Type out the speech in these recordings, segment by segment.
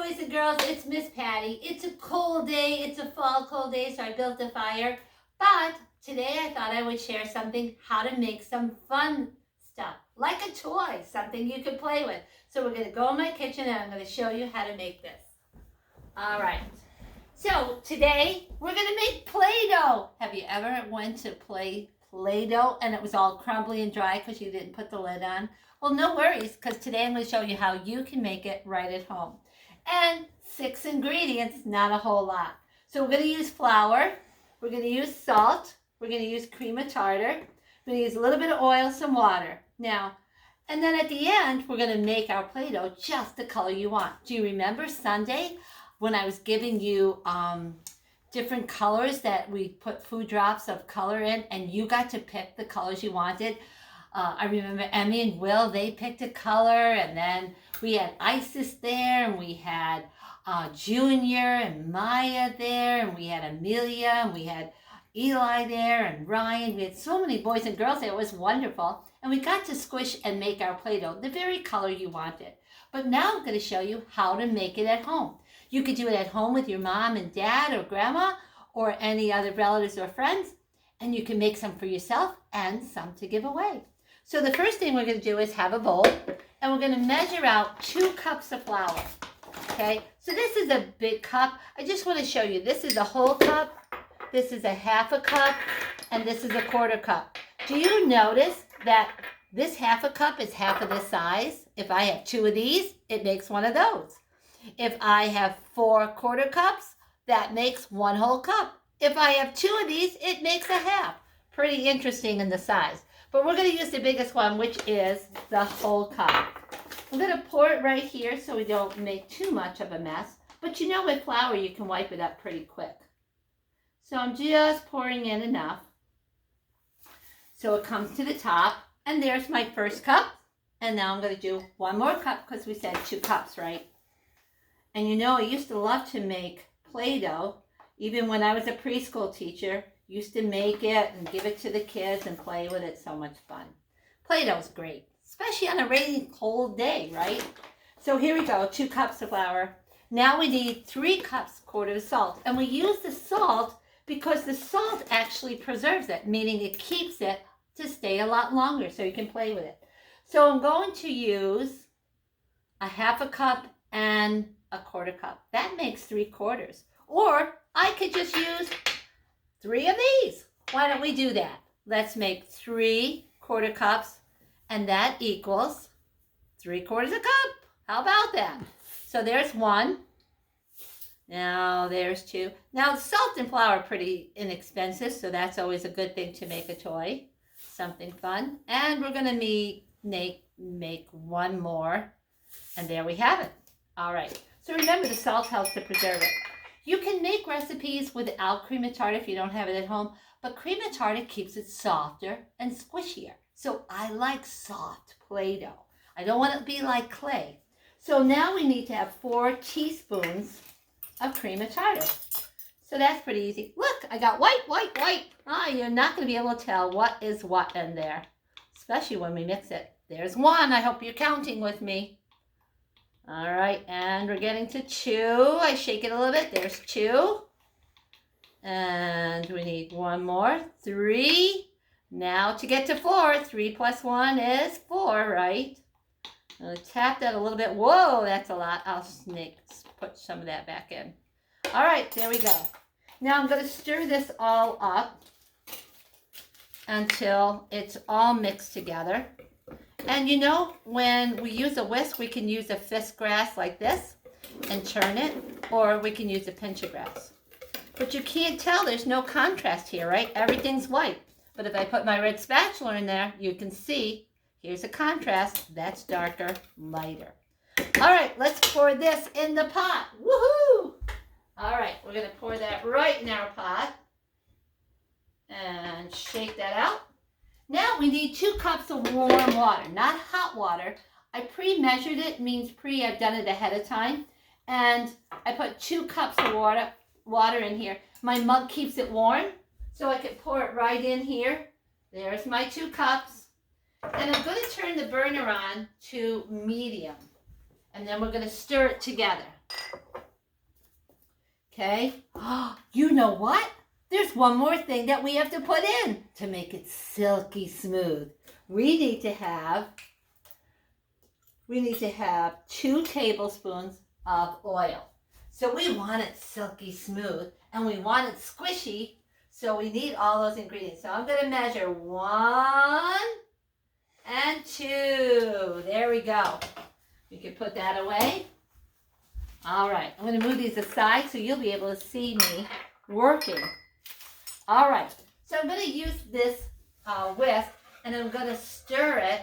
boys and girls, it's Miss Patty. It's a cold day, it's a fall cold day, so I built a fire. But today I thought I would share something, how to make some fun stuff, like a toy, something you can play with. So we're gonna go in my kitchen and I'm gonna show you how to make this. All right, so today we're gonna make Play-Doh. Have you ever went to play Play-Doh and it was all crumbly and dry because you didn't put the lid on? Well, no worries, because today I'm going to show you how you can make it right at home. And 6 ingredients, not a whole lot. So we're going to use flour, we're going to use salt, we're going to use cream of tartar, we're going to use a little bit of oil, some water. Now, and then at the end, we're going to make our Play-Doh just the color you want. Do you remember Sunday when I was giving you different colors that we put food drops of color in and you got to pick the colors you wanted? I remember Emmy and Will, they picked a color, and then we had Isis there, and we had Junior and Maya there, and we had Amelia, and we had Eli there, and Ryan. We had so many boys and girls there. It was wonderful. And we got to squish and make our Play-Doh the very color you wanted. But now I'm going to show you how to make it at home. You could do it at home with your mom and dad or grandma or any other relatives or friends, and you can make some for yourself and some to give away. So the first thing we're going to do is have a bowl, and we're going to measure out 2 cups of flour. Okay, so this is a big cup. I just want to show you, this is a whole cup, this is a half a cup, and this is a quarter cup. Do you notice that this half a cup is half of this size? If I have 2 of these, it makes 1 of those. If I have 4 quarter cups, that makes 1 whole cup. If I have 2 of these, it makes a half. Pretty interesting in the size. But we're going to use the biggest one, which is the whole cup. I'm going to pour it right here so we don't make too much of a mess. But you know with flour, you can wipe it up pretty quick. So I'm just pouring in enough so it comes to the top. And there's my first cup. And now I'm going to do 1 more cup because we said 2 cups, right? And you know, I used to love to make Play-Doh. Even when I was a preschool teacher, used to make it and give it to the kids and play with it. So much fun. Play-Doh is great, especially on a rainy, cold day, right? So here we go, 2 cups of flour. Now we need 3 cups, quarter of salt. And we use the salt because the salt actually preserves it, meaning it keeps it to stay a lot longer so you can play with it. So I'm going to use a half a cup and a quarter cup. That makes 3 quarters. Or I could just use 3 of these. Why don't we do that? Let's make 3 quarter cups, and that equals 3/4 a cup. How about that? So there's 1. Now there's 2. Now salt and flour are pretty inexpensive, so that's always a good thing to make a toy. Something fun. And we're going to make 1 more, and there we have it. All right. So remember, the salt helps to preserve it. You can make recipes without cream of tartar if you don't have it at home, but cream of tartar keeps it softer and squishier. So I like soft Play-Doh. I don't want it to be like clay. So now we need to have 4 teaspoons of cream of tartar. So that's pretty easy. Look, I got white, white, white. You're not going to be able to tell what is what in there, especially when we mix it. There's 1. I hope you're counting with me. All right, and we're getting to 2. I shake it a little bit. There's 2. And we need 1 more. 3. Now to get to 4, 3 plus 1 is 4, right? I'm going to tap that a little bit. Whoa, that's a lot. I'll put some of that back in. All right, there we go. Now I'm going to stir this all up until it's all mixed together. And you know, when we use a whisk, we can use a fist grass like this and churn it, or we can use a pinch of grass. But you can't tell, there's no contrast here, right? Everything's white. But if I put my red spatula in there, you can see, here's a contrast. That's darker, lighter. All right, let's pour this in the pot. Woohoo! All right, we're going to pour that right in our pot and shake that out. Now we need 2 cups of warm water, not hot water. I pre-measured it, means I've done it ahead of time. And I put 2 cups of water in here. My mug keeps it warm, so I can pour it right in here. There's my 2 cups. And I'm going to turn the burner on to medium. And then we're going to stir it together. Okay? Oh, you know what? There's one more thing that we have to put in to make it silky smooth. We need to have 2 tablespoons of oil. So we want it silky smooth and we want it squishy. So we need all those ingredients. So I'm going to measure 1 and 2. There we go. You can put that away. All right. I'm going to move these aside so you'll be able to see me working. All right. So I'm going to use this whisk and I'm going to stir it.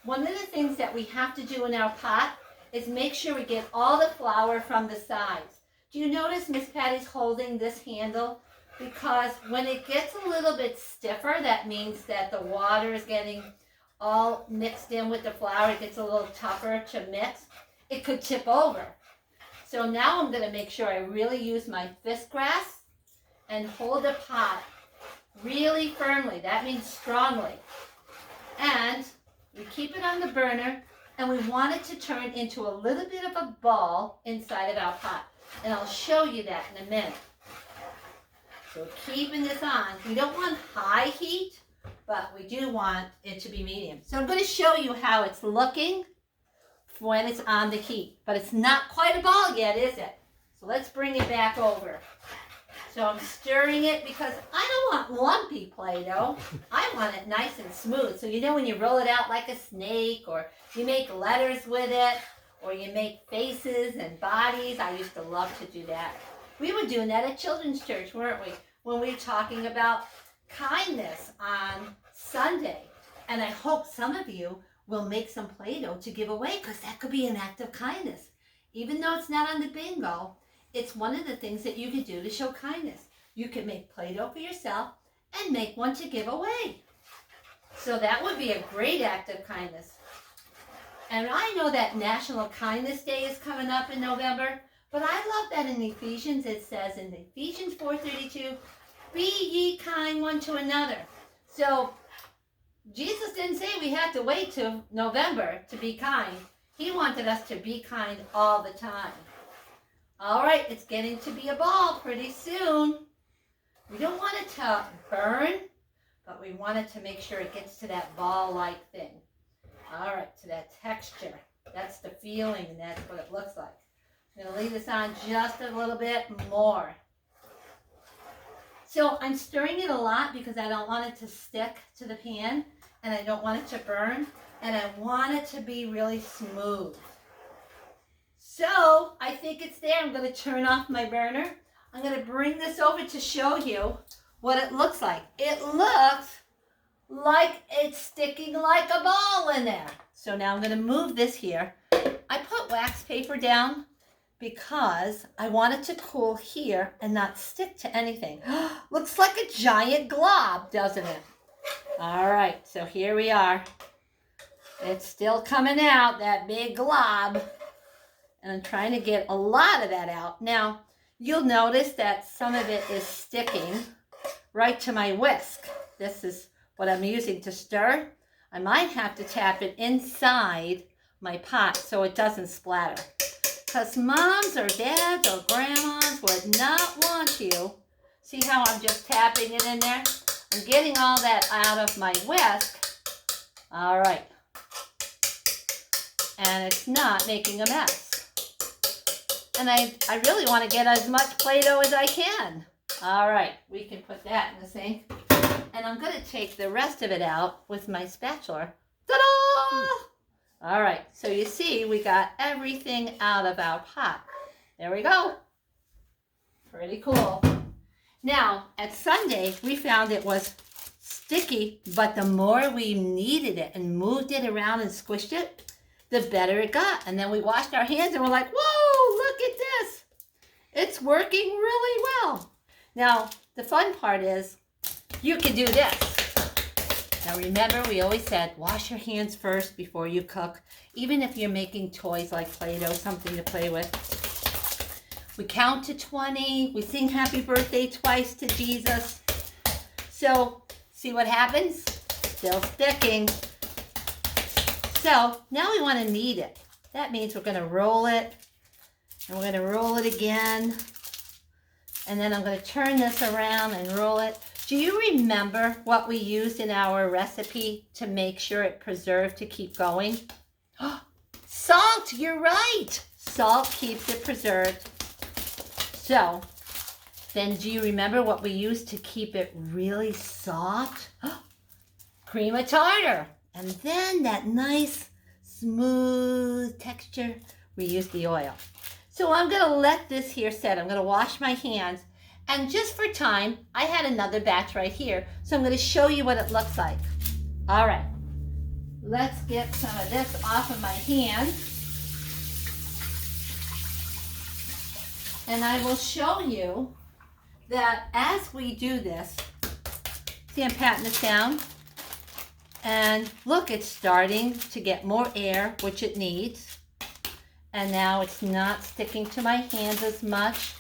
One of the things that we have to do in our pot is make sure we get all the flour from the sides. Do you notice Miss Patty's holding this handle? Because when it gets a little bit stiffer, that means that the water is getting all mixed in with the flour. It gets a little tougher to mix. It could tip over. So now I'm going to make sure I really use my fist grasp and hold the pot really firmly. That means strongly. And we keep it on the burner, and we want it to turn into a little bit of a ball inside of our pot. And I'll show you that in a minute. So keeping this on. We don't want high heat, but we do want it to be medium. So I'm going to show you how it's looking when it's on the heat. But it's not quite a ball yet, is it? So let's bring it back over. So I'm stirring it because I don't want lumpy Play-Doh. I want it nice and smooth. So you know when you roll it out like a snake, or you make letters with it, or you make faces and bodies. I used to love to do that. We were doing that at Children's Church, weren't we? When we were talking about kindness on Sunday. And I hope some of you will make some Play-Doh to give away, because that could be an act of kindness. Even though it's not on the bingo, it's one of the things that you could do to show kindness. You could make Play-Doh for yourself and make one to give away. So that would be a great act of kindness. And I know that National Kindness Day is coming up in November, but I love that in Ephesians it says in Ephesians 4:32, be ye kind one to another. So Jesus didn't say we had to wait till November to be kind. He wanted us to be kind all the time. All right, it's getting to be a ball pretty soon. We don't want it to burn, but we want it to make sure it gets to that ball-like thing. All right, to that texture. That's the feeling, and that's what it looks like. I'm going to leave this on just a little bit more. So I'm stirring it a lot because I don't want it to stick to the pan, and I don't want it to burn, and I want it to be really smooth. So I think it's there. I'm going to turn off my burner. I'm going to bring this over to show you what it looks like. It looks like it's sticking like a ball in there. So now I'm going to move this here. I put wax paper down because I want it to cool here and not stick to anything. Looks like a giant glob, doesn't it? All right, so here we are. It's still coming out, that big glob. And I'm trying to get a lot of that out. Now, you'll notice that some of it is sticking right to my whisk. This is what I'm using to stir. I might have to tap it inside my pot so it doesn't splatter. Because moms or dads or grandmas would not want you. See how I'm just tapping it in there? I'm getting all that out of my whisk. All right. And it's not making a mess. And I really want to get as much Play-Doh as I can. All right, we can put that in the sink. And I'm going to take the rest of it out with my spatula. Ta-da! All right, so you see we got everything out of our pot. There we go. Pretty cool. Now, at Sunday, we found it was sticky, but the more we kneaded it and moved it around and squished it, the better it got. And then we washed our hands and we're like, whoa, look at this. It's working really well. Now, the fun part is you can do this. Now remember, we always said, wash your hands first before you cook, even if you're making toys like Play-Doh, something to play with. We count to 20. We sing happy birthday twice to Jesus. So, see what happens? Still sticking. So now we want to knead it. That means we're going to roll it, and we're going to roll it again. And then I'm going to turn this around and roll it. Do you remember what we used in our recipe to make sure it preserved to keep going? Salt, you're right. Salt keeps it preserved. So, then do you remember what we used to keep it really soft? Cream of tartar. And then that nice, smooth texture, we used the oil. So I'm going to let this here set. I'm going to wash my hands. And just for time, I had another batch right here. So I'm going to show you what it looks like. All right. Let's get some of this off of my hands. And I will show you that as we do this, see I'm patting this down. And look, it's starting to get more air, which it needs. And now it's not sticking to my hands as much.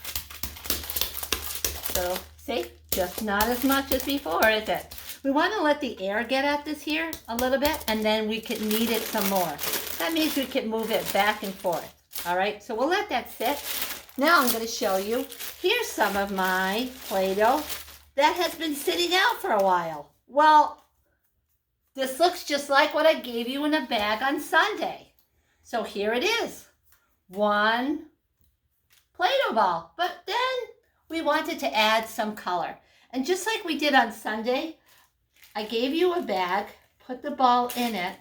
So, see, just not as much as before, is it? We want to let the air get at this here a little bit, and then we can knead it some more. That means we can move it back and forth. All right, so we'll let that sit. Now I'm going to show you, here's some of my Play-Doh that has been sitting out for a while. Well, this looks just like what I gave you in a bag on Sunday. So here it is. One Play-Doh ball. But then we wanted to add some color. And just like we did on Sunday, I gave you a bag, put the ball in it,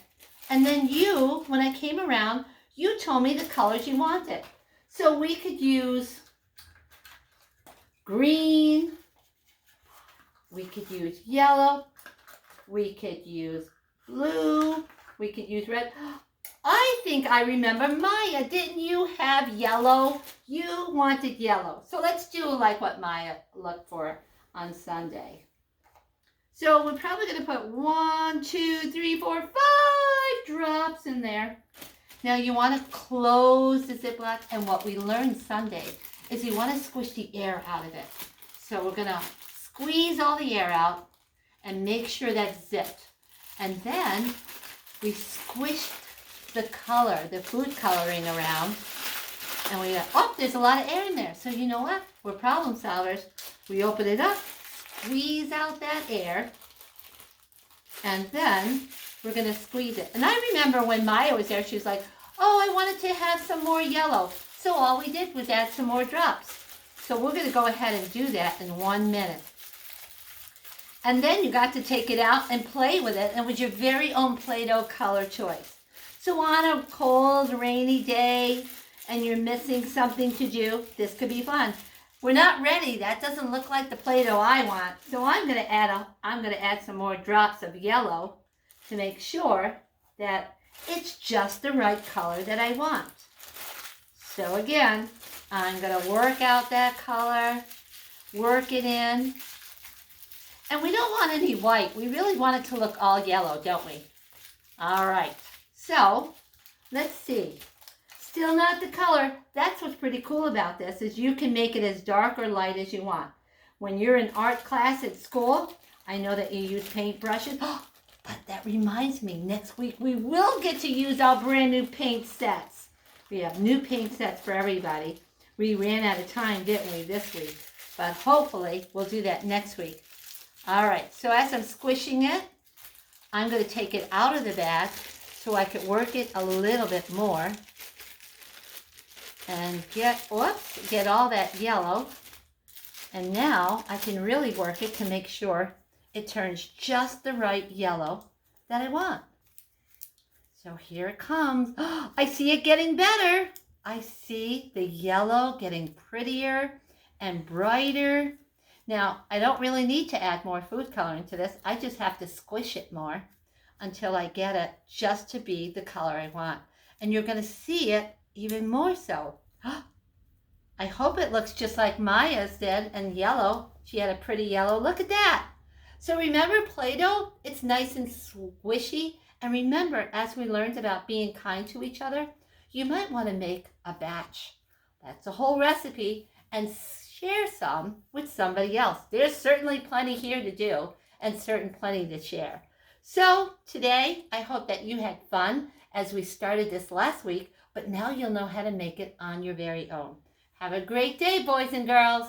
and then you, when I came around, you told me the colors you wanted. So we could use green, we could use yellow, we could use blue, we could use red. I think I remember Maya. Didn't you have yellow? You wanted yellow. So let's do like what Maya looked for on Sunday. So we're probably going to put 1, 2, 3, 4, 5 drops in there. Now you want to close the Ziploc, and what we learned Sunday is you want to squish the air out of it. So we're going to squeeze all the air out and make sure that's zipped. And then we squished the color, the food coloring around, and we go, oh, there's a lot of air in there. So you know what? We're problem solvers. We open it up, squeeze out that air, and then we're going to squeeze it. And I remember when Maya was there, she was like, oh, I wanted to have some more yellow. So all we did was add some more drops. So we're going to go ahead and do that in 1 minute. And then you got to take it out and play with it, and with your very own Play-Doh color choice. So on a cold, rainy day, and you're missing something to do, this could be fun. We're not ready. That doesn't look like the Play-Doh I want. So I'm going to add some more drops of yellow to make sure that it's just the right color that I want. So again, I'm going to work out that color, work it in. And we don't want any white. We really want it to look all yellow, don't we? All right. So let's see. Still not the color. That's what's pretty cool about this, is you can make it as dark or light as you want. When you're in art class at school, I know that you use paintbrushes. But that reminds me, next week we will get to use our brand new paint sets. We have new paint sets for everybody. We ran out of time, didn't we, this week? But hopefully we'll do that next week. All right, so as I'm squishing it, I'm going to take it out of the bag so I could work it a little bit more and get all that yellow. And now I can really work it to make sure it turns just the right yellow that I want. So here it comes. Oh, I see it getting better. I see the yellow getting prettier and brighter. Now, I don't really need to add more food coloring to this. I just have to squish it more until I get it just to be the color I want. And you're going to see it even more so. I hope it looks just like Maya's did, and yellow. She had a pretty yellow. Look at that. So remember Play-Doh? It's nice and squishy. And remember, as we learned about being kind to each other, you might want to make a batch. That's a whole recipe, and share some with somebody else. There's certainly plenty here to do, and plenty to share. So today, I hope that you had fun as we started this last week but now you'll know how to make it on your very own. Have a great day, boys and girls.